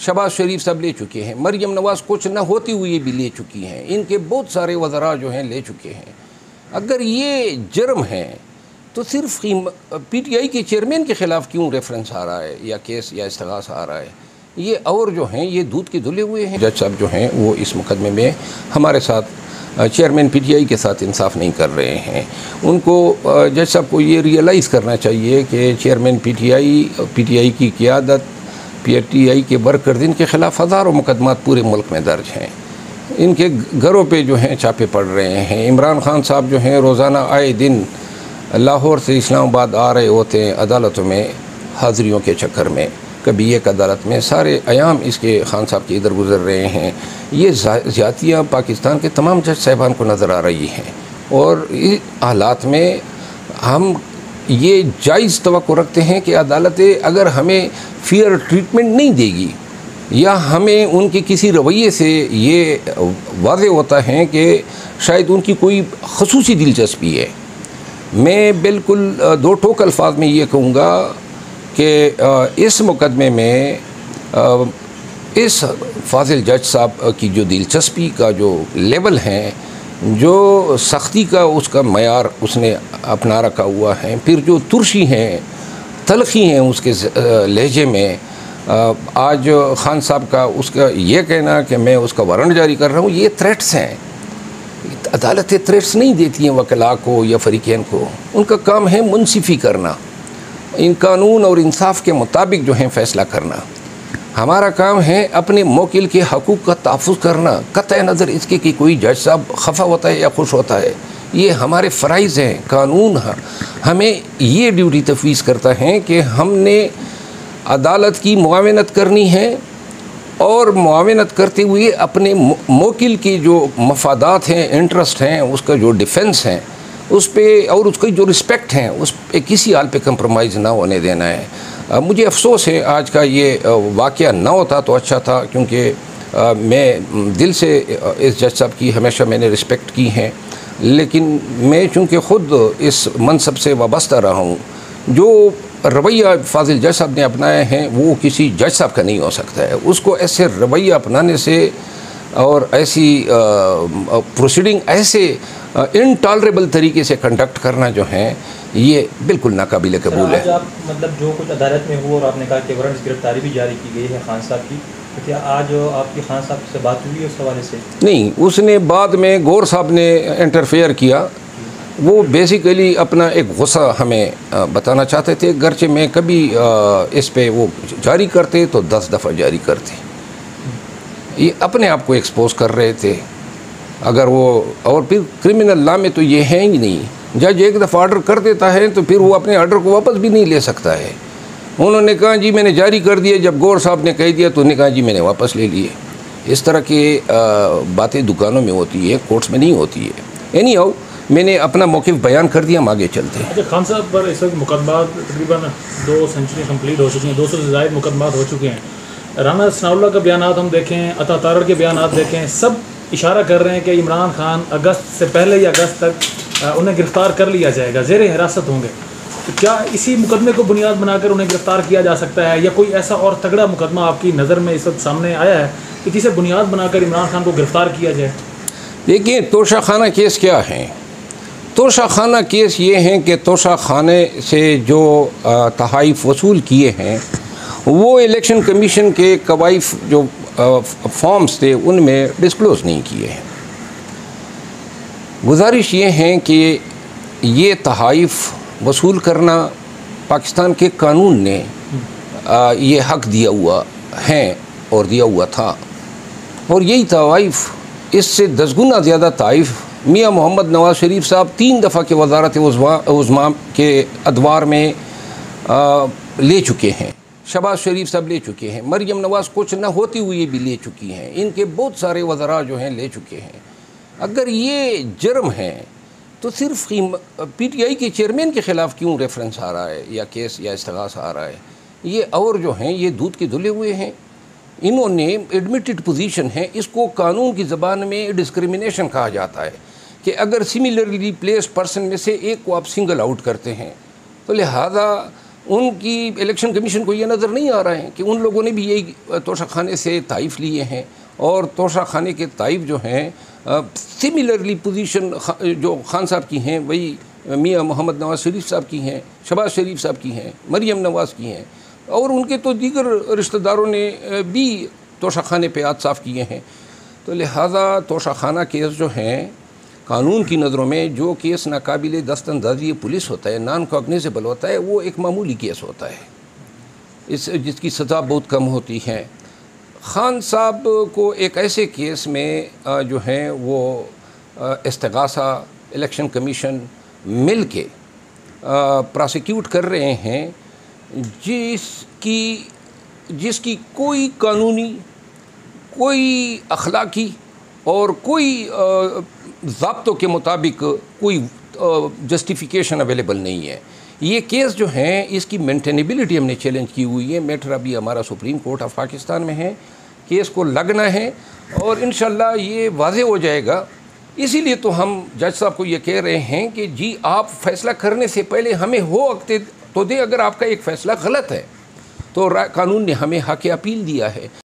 शहबाज शरीफ साहब ले चुके हैं, मरियम नवाज़ कुछ न होती हुई भी ले चुकी हैं, इनके बहुत सारे वज़रा जो हैं ले चुके हैं। अगर ये जुर्म है तो सिर्फ PTI के चेयरमैन के ख़िलाफ़ क्यों रेफरेंस आ रहा है या केस या इस्तग़ास आ रहा है? ये और जो हैं ये दूध के धुले हुए हैं। जज साहब जो हैं वो इस मुकदमे में हमारे साथ चेयरमैन PTI के साथ इंसाफ नहीं कर रहे हैं। उनको जज साहब को ये रियलाइज़ करना चाहिए कि चेयरमैन PTI की क़ियादत, PTI के वर्कर्स के ख़िलाफ़ हज़ारों मुकदमात पूरे मुल्क में दर्ज हैं। इनके घरों पे जो हैं छापे पड़ रहे हैं। इमरान खान साहब जो हैं रोज़ाना आए दिन लाहौर से इस्लामाबाद आ रहे होते हैं अदालतों में हाज़िरियों के चक्कर में। कभी एक अदालत में सारे अयाम इसके खान साहब के इधर गुज़र रहे हैं। ये ज़्यादतियाँ पाकिस्तान के तमाम जज साहिबान को नज़र आ रही हैं और इस हालात में हम ये जायज़ तवक्को रखते हैं कि अदालतें अगर हमें फेयर ट्रीटमेंट नहीं देगी या हमें उनके किसी रवैये से ये वाज़े होता है कि शायद उनकी कोई ख़ुसूसी दिलचस्पी है। मैं बिल्कुल दो टोक अल्फाज में ये कहूँगा कि इस मुकदमे में इस फाजिल जज साहब की जो दिलचस्पी का जो लेवल है, जो सख्ती का उसका मयार उसने अपना रखा हुआ है, फिर जो तुर्शी हैं, तलखी हैं उसके लहजे में, आज खान साहब का उसका ये कहना कि मैं उसका वारंट जारी कर रहा हूँ, ये थ्रेट्स हैं। अदालतें थ्रेट्स नहीं देती हैं वकला को या फरीकैन को, उनका काम है मुनसिफी करना, इन कानून और इंसाफ के मुताबिक जो है फ़ैसला करना। हमारा काम है अपने मोकिल के हकूक़ का तहफ़्फ़ुज़ करना, क़त्अ नज़र इसके कि कोई जज साहब खफा होता है या खुश होता है। ये हमारे फ़राइज़ हैं। कानून हमें ये ड्यूटी तफ़वीज़ करता है कि हमने अदालत की मुआवनत करनी है और मुआवनत करते हुए अपने मोकिल की जो मफादात हैं, इंटरेस्ट हैं, उसका जो डिफेंस है उस पे और उसकी जो रिस्पेक्ट है उस पे किसी हाल पे कंप्रोमाइज़ ना होने देना है। मुझे अफसोस है आज का ये वाक़या ना होता तो अच्छा था, क्योंकि मैं दिल से इस जज साहब की हमेशा मैंने रिस्पेक्ट की है, लेकिन मैं चूँकि ख़ुद इस मनसब से वाबस्ता रहा हूँ, जो रवैया फाजिल जज साहब ने अपनाए हैं वो किसी जज साहब का नहीं हो सकता है। उसको ऐसे रवैया अपनाने से और ऐसी प्रोसीडिंग ऐसे इनटॉलरेबल तरीके से कंडक्ट करना जो है ये बिल्कुल नाकाबिल कबूल है। आप मतलब जो कुछ अदालत में हुआ और आपने कहा कि वारंट गिरफ्तारी भी जारी की गई है खान साहब की, तो क्या आज आपकी खान साहब से बात हुई उस हवाले से? नहीं, उसने बाद में गौर साहब ने इंटरफेयर किया। वो बेसिकली अपना एक गुस्सा हमें बताना चाहते थे, गर्चे में कभी इस पे वो जारी करते तो 10 दफ़ा जारी करते। ये अपने आप को एक्सपोज कर रहे थे। अगर वो और फिर क्रिमिनल लॉ में तो ये है ही नहीं, जज एक दफ़ा ऑर्डर कर देता है तो फिर वो अपने ऑर्डर को वापस भी नहीं ले सकता है। उन्होंने कहा जी मैंने जारी कर दिया, जब गौर साहब ने कह दिया तो उन्होंने कहा जी मैंने वापस ले लिए। इस तरह की बातें दुकानों में होती है, कोर्ट्स में नहीं होती है। एनी हाउ मैंने अपना मौक़िफ़ बयान कर दिया, हम आगे चलते हैं। अच्छा, खान साहब पर इस वक्त मुकदमा तकरीबन 2 सेंचुरी कंप्लीट हो चुकी हैं, 200 से ज़ायद मुकदमा हो चुके हैं। राना सनाउल्लाह का बयान हम देखें, अता तारड़ के बयान देखें, सब इशारा कर रहे हैं कि इमरान खान अगस्त से पहले या अगस्त तक उन्हें गिरफ़्तार कर लिया जाएगा, ज़ेर हिरासत होंगे। तो क्या इसी मुकदमे को बुनियाद बनाकर उन्हें गिरफ़्तार किया जा सकता है, या कोई ऐसा और तगड़ा मुकदमा आपकी नज़र में इस वक्त सामने आया है कि जिसे बुनियाद बनाकर इमरान खान को गिरफ़्तार किया जाए? देखिए, तोशा खाना केस क्या है? तोशा खाना केस ये हैं कि तोशा खाने से जो तहाइफ वसूल किए हैं वो इलेक्शन कमीशन के कवाइफ जो फॉर्म्स थे उनमें डिस्क्लोज़ नहीं किए हैं। गुजारिश ये हैं कि ये तहाइफ वसूल करना पाकिस्तान के कानून ने ये हक़ दिया हुआ है और दिया हुआ था, और यही तवाइफ इससे 10 गुना ज़्यादा तहाइफ मियाँ मोहम्मद नवाज़ शरीफ साहब 3 दफ़ा के वज़ारत उज़्मा के अदवार में ले चुके हैं। शहबाज शरीफ साहब ले चुके हैं, मरियम नवाज़ कुछ न होती हुई भी ले चुकी हैं, इनके बहुत सारे वज़रा जो हैं ले चुके हैं। अगर ये जुर्म है तो सिर्फ PTI के चेयरमैन के ख़िलाफ़ क्यों रेफरेंस आ रहा है या केस या इस्तग़ासा आ रहा है? ये और जो हैं ये दूध के धुले हुए हैं। इन्होंने एडमिटेड पोजीशन है, इसको कानून की ज़बान में डिस्क्रिमिनेशन कहा जाता है कि अगर सिमिलरली प्लेस्ड पर्सन में से एक को आप सिंगल आउट करते हैं तो लिहाजा उनकी इलेक्शन कमीशन को ये नज़र नहीं आ रहा है कि उन लोगों ने भी यही तोशाखाने से ताइफ लिए हैं, और तोशाखाने के ताइफ जो हैं सिमिलरली पोजीशन जो खान साहब की हैं वही मियाँ मोहम्मद नवाज़ शरीफ साहब की हैं, शहबाज शरीफ साहब की हैं, मरियम नवाज़ की हैं, और उनके तो दीगर रिश्तेदारों ने भी तोशाखाने पे हाथ साफ़ किए हैं। तो लिहाजा तोशाखाना केस जो हैं कानून की नज़रों में जो केस नाकाबिल दस्तअंदाज़ी पुलिस होता है, नॉन कॉग्निजेबल होता है, वो एक मामूली केस होता है, जिसकी सज़ा बहुत कम होती है। खान साहब को एक ऐसे केस में जो है वो इस्तिगासा इलेक्शन कमीशन मिल के प्रोसिक्यूट कर रहे हैं, जिसकी कोई कानूनी, कोई अखलाकी और कोई ज़ाब्तों के मुताबिक कोई जस्टिफिकेशन अवेलेबल नहीं है। ये केस जो है इसकी मेंटेनेबिलिटी हमने चैलेंज की हुई है। मैटर अभी हमारा सुप्रीम कोर्ट ऑफ पाकिस्तान में है, केस को लगना है और इंशाल्लाह ये वाज़े हो जाएगा। इसीलिए तो हम जज साहब को ये कह रहे हैं कि जी आप फ़ैसला करने से पहले हमें हो वक्त तो दे, अगर आपका एक फ़ैसला गलत है तो कानून ने हमें हक़ अपील दिया है।